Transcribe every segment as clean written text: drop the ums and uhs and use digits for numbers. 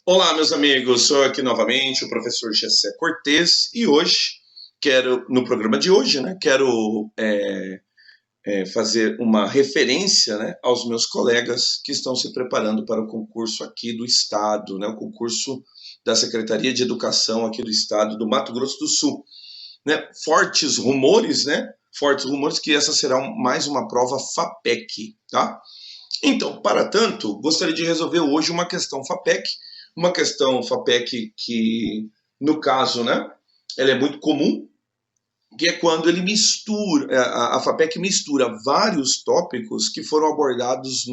Olá, meus amigos, sou aqui novamente o professor Gessé Cortes e hoje no programa de hoje, né, quero fazer uma referência, né, aos meus colegas que estão se preparando para o concurso aqui do Estado, né, o concurso da Secretaria de Educação aqui do Estado do Mato Grosso do Sul, né, fortes rumores que essa será mais uma prova FAPEC, tá? Então, para tanto, gostaria de resolver hoje uma questão FAPEC que, no caso, né, ela é muito comum, que é quando ele mistura, a FAPEC mistura vários tópicos que foram abordados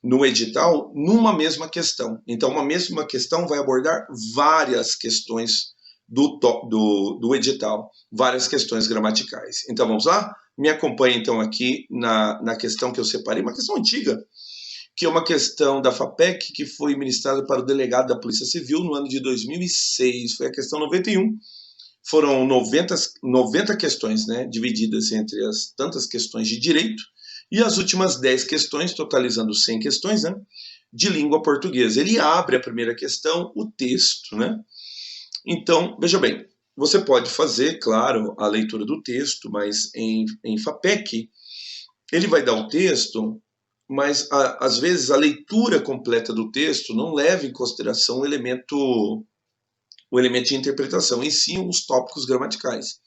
no edital numa mesma questão. Então, uma mesma questão vai abordar várias questões do edital, várias questões gramaticais. Então, vamos lá? Me acompanhe, então, aqui na questão que eu separei, uma questão antiga, que é uma questão da FAPEC que foi ministrada para o delegado da Polícia Civil no ano de 2006. Foi a questão 91. Foram 90 questões, né, divididas entre as tantas questões de direito e as últimas 10 questões, totalizando 100 questões, né, de língua portuguesa. Ele abre a primeira questão, o texto, né? Então, veja bem, você pode fazer, claro, a leitura do texto, mas em FAPEC, ele vai dar o texto, mas às vezes a leitura completa do texto não leva em consideração o elemento de interpretação, em si os tópicos gramaticais.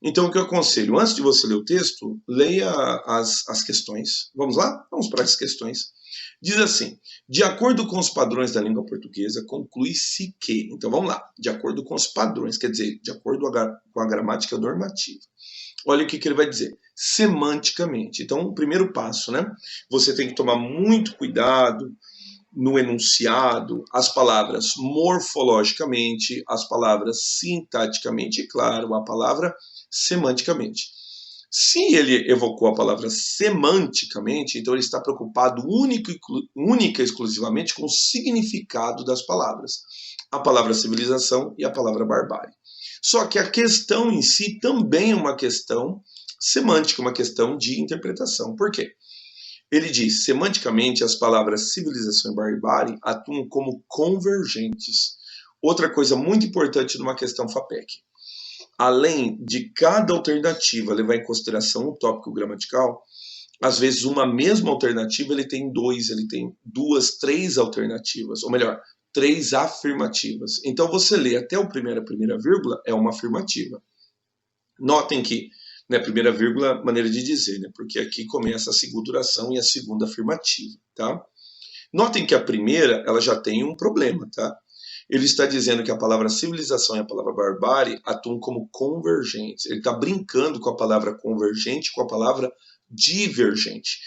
Então, o que eu aconselho? Antes de você ler o texto, leia as questões. Vamos lá? Vamos para as questões. Diz assim: de acordo com os padrões da língua portuguesa, conclui-se que. Então, vamos lá. De acordo com os padrões, quer dizer, de acordo com a gramática normativa. Olha o que ele vai dizer. Semanticamente. Então, o primeiro passo, né? Você tem que tomar muito cuidado no enunciado, as palavras morfologicamente, as palavras sintaticamente e, claro, a palavra semanticamente. Se ele evocou a palavra semanticamente, então ele está preocupado única e exclusivamente com o significado das palavras. A palavra civilização e a palavra barbárie. Só que a questão em si também é uma questão semântica, uma questão de interpretação. Por quê? Ele diz, semanticamente, as palavras civilização e barbárie atuam como convergentes. Outra coisa muito importante numa questão FAPEC. Além de cada alternativa levar em consideração um tópico gramatical, às vezes uma mesma alternativa ele tem duas, três alternativas, ou melhor, três afirmativas. Então você lê até a primeira vírgula, é uma afirmativa. Notem que, né, primeira vírgula, maneira de dizer, né, porque aqui começa a segunda oração e a segunda afirmativa, tá? Notem que a primeira, ela já tem um problema, tá? Ele está dizendo que a palavra civilização e a palavra barbárie atuam como convergentes. Ele está brincando com a palavra convergente, com a palavra divergente.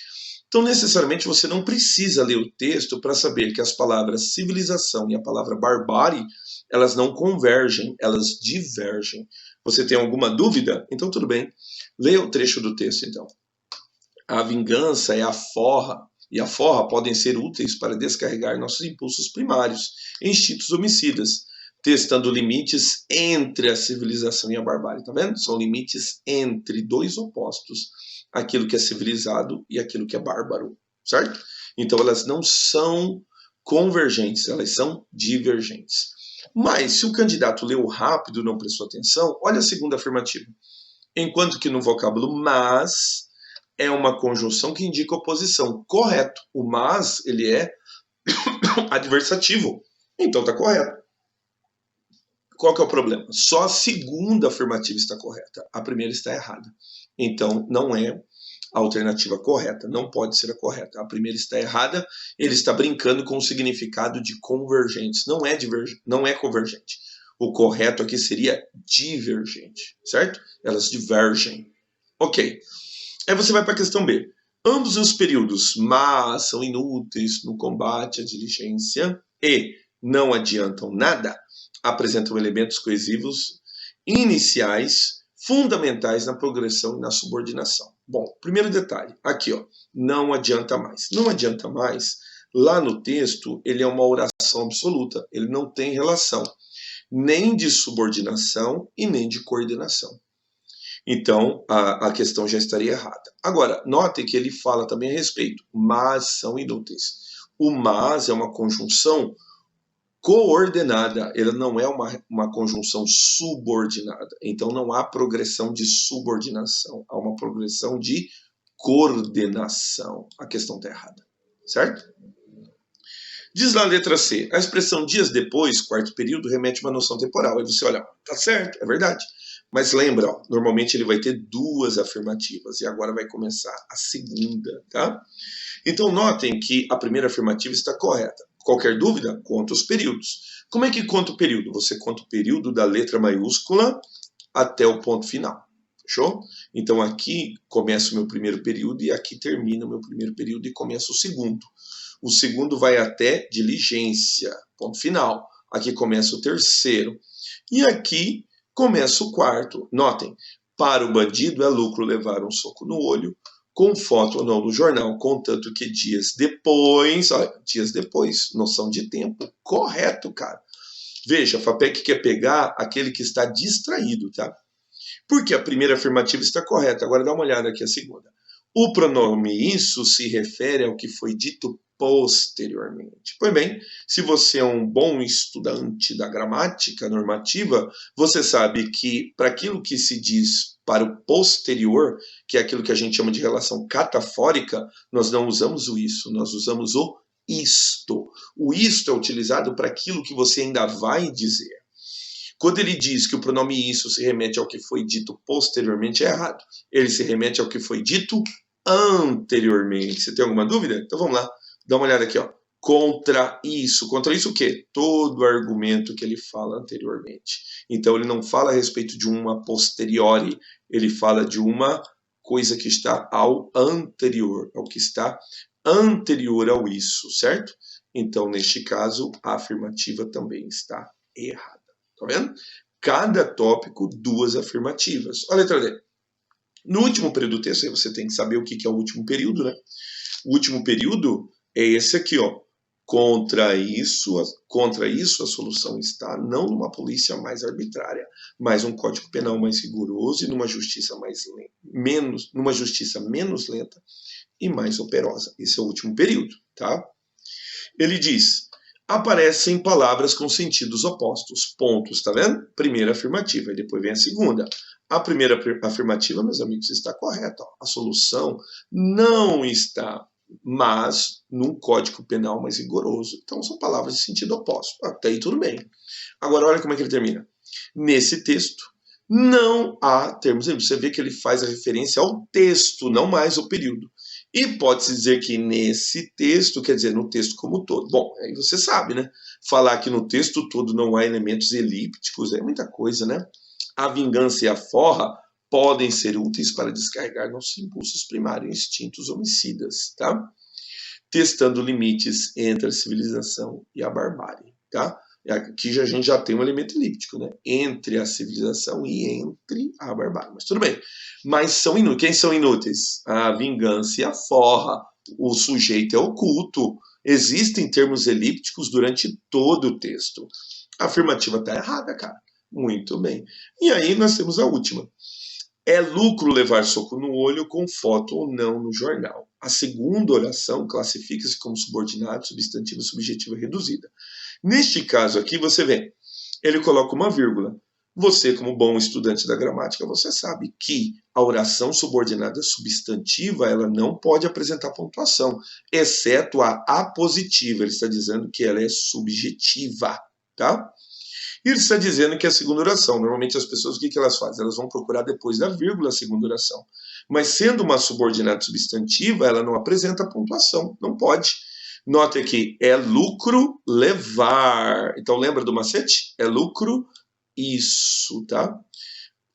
Então, necessariamente, você não precisa ler o texto para saber que as palavras civilização e a palavra barbárie, elas não convergem, elas divergem. Você tem alguma dúvida? Então, tudo bem. Leia o trecho do texto, então. A vingança é a forra, e a forra podem ser úteis para descarregar nossos impulsos primários, instintos homicidas, testando limites entre a civilização e a barbárie. Tá vendo? São limites entre dois opostos, aquilo que é civilizado e aquilo que é bárbaro, certo? Então elas não são convergentes, elas são divergentes. Mas se o candidato leu rápido e não prestou atenção, olha a segunda afirmativa. Enquanto que no vocábulo mas é uma conjunção que indica oposição. Correto. O mas, ele é adversativo. Então está correto. Qual que é o problema? Só a segunda afirmativa está correta. A primeira está errada. Então não é a alternativa correta. Não pode ser a correta. A primeira está errada. Ele está brincando com o significado de convergentes. Não é convergente. O correto aqui seria divergente, certo? Elas divergem. Ok. Aí você vai para a questão B. Ambos os períodos, mas são inúteis no combate à diligência e não adiantam nada, apresentam elementos coesivos iniciais, fundamentais na progressão e na subordinação. Bom, primeiro detalhe, aqui, ó, não adianta mais. Não adianta mais, lá no texto, ele é uma oração absoluta, ele não tem relação nem de subordinação e nem de coordenação. Então, a questão já estaria errada. Agora, note que ele fala também a respeito, mas são inúteis. O mas é uma conjunção coordenada, ela não é uma conjunção subordinada. Então não há progressão de subordinação, há uma progressão de coordenação. A questão está errada, certo? Diz lá a letra C, a expressão dias depois, quarto período, remete a uma noção temporal. Aí você olha, tá certo, é verdade. Mas lembra, ó, normalmente ele vai ter duas afirmativas, e agora vai começar a segunda, tá? Então notem que a primeira afirmativa está correta. Qualquer dúvida? Conta os períodos. Como é que conta o período? Você conta o período da letra maiúscula até o ponto final. Fechou? Então aqui começa o meu primeiro período e aqui termina o meu primeiro período e começa o segundo. O segundo vai até diligência, ponto final. Aqui começa o terceiro. E aqui começa o quarto. Notem, para o bandido é lucro levar um soco no olho, com foto ou não no jornal, contanto que dias depois, noção de tempo, correto, cara. Veja, a FAPEC quer pegar aquele que está distraído, tá? Porque a primeira afirmativa está correta. Agora dá uma olhada aqui a segunda. O pronome isso se refere ao que foi dito posteriormente. Pois bem, se você é um bom estudante da gramática normativa, você sabe que para aquilo que se diz para o posterior, que é aquilo que a gente chama de relação catafórica, nós não usamos o isso, nós usamos o isto. O isto é utilizado para aquilo que você ainda vai dizer. Quando ele diz que o pronome isso se remete ao que foi dito posteriormente, é errado. Ele se remete ao que foi dito anteriormente. Você tem alguma dúvida? Então vamos lá. Dá uma olhada aqui, ó. Contra isso. Contra isso o quê? Todo o argumento que ele fala anteriormente. Então ele não fala a respeito de uma posteriori, ele fala de uma coisa que está ao anterior, ao que está anterior ao isso, certo? Então, neste caso, a afirmativa também está errada. Tá vendo? Cada tópico, duas afirmativas. Olha a letra D. No último período do texto, aí você tem que saber o que é o último período, né? O último período é esse aqui, ó. Contra isso, a solução está não numa polícia mais arbitrária, mas um código penal mais rigoroso e numa justiça menos lenta e mais operosa. Esse é o último período, tá? Ele diz: aparecem palavras com sentidos opostos. Pontos, tá vendo? Primeira afirmativa, e depois vem a segunda. A primeira afirmativa, meus amigos, está correta. Ó. A solução não está, mas num código penal mais rigoroso. Então são palavras de sentido oposto. Até aí tudo bem. Agora olha como é que ele termina. Nesse texto, não há termos. Você vê que ele faz a referência ao texto, não mais ao período. E pode-se dizer que nesse texto, quer dizer, no texto como um todo. Bom, aí você sabe, né? Falar que no texto todo não há elementos elípticos é muita coisa, né? A vingança e a forra podem ser úteis para descarregar nossos impulsos primários instintos homicidas, tá? Testando limites entre a civilização e a barbárie, tá? Aqui a gente já tem um elemento elíptico, né? Entre a civilização e entre a barbárie. Mas tudo bem. Mas são inúteis. Quem são inúteis? A vingança e a forra. O sujeito é oculto. Existem termos elípticos durante todo o texto. A afirmativa está errada, cara. Muito bem. E aí nós temos a última. É lucro levar soco no olho com foto ou não no jornal. A segunda oração classifica-se como subordinado, substantivo, subjetiva reduzida. Neste caso aqui, você vê, ele coloca uma vírgula. Você, como bom estudante da gramática, você sabe que a oração subordinada substantiva, ela não pode apresentar pontuação, exceto a apositiva. Ele está dizendo que ela é subjetiva, tá? E ele está dizendo que é a segunda oração. Normalmente as pessoas, o que elas fazem? Elas vão procurar depois da vírgula a segunda oração. Mas sendo uma subordinada substantiva, ela não apresenta pontuação, não pode. Note aqui, é lucro levar. Então lembra do macete? É lucro isso, tá?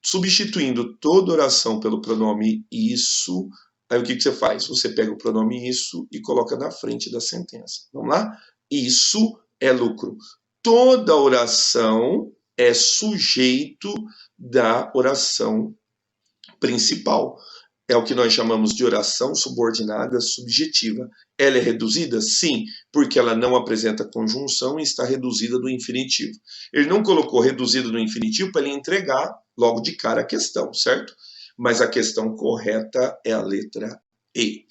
Substituindo toda oração pelo pronome isso, aí o que você faz? Você pega o pronome isso e coloca na frente da sentença. Vamos lá? Isso é lucro. Toda oração é sujeito da oração principal. É o que nós chamamos de oração subordinada subjetiva. Ela é reduzida? Sim, porque ela não apresenta conjunção e está reduzida do infinitivo. Ele não colocou reduzida do infinitivo para ele entregar logo de cara a questão, certo? Mas a questão correta é a letra E.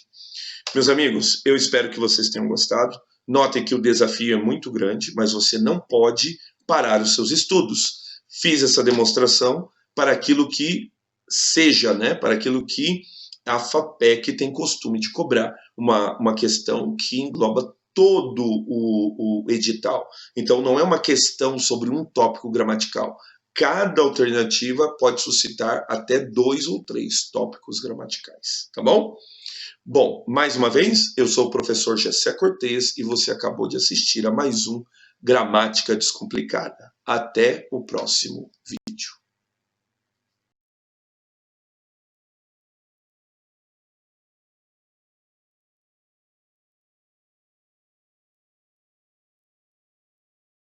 Meus amigos, eu espero que vocês tenham gostado. Notem que o desafio é muito grande, mas você não pode parar os seus estudos. Fiz essa demonstração para aquilo que seja, né, para aquilo que a FAPEC tem costume de cobrar, uma questão que engloba todo o edital. Então, não é uma questão sobre um tópico gramatical. Cada alternativa pode suscitar até 2 ou 3 tópicos gramaticais, tá bom? Bom, mais uma vez, eu sou o professor Gessé Cortez e você acabou de assistir a mais um Gramática Descomplicada. Até o próximo vídeo.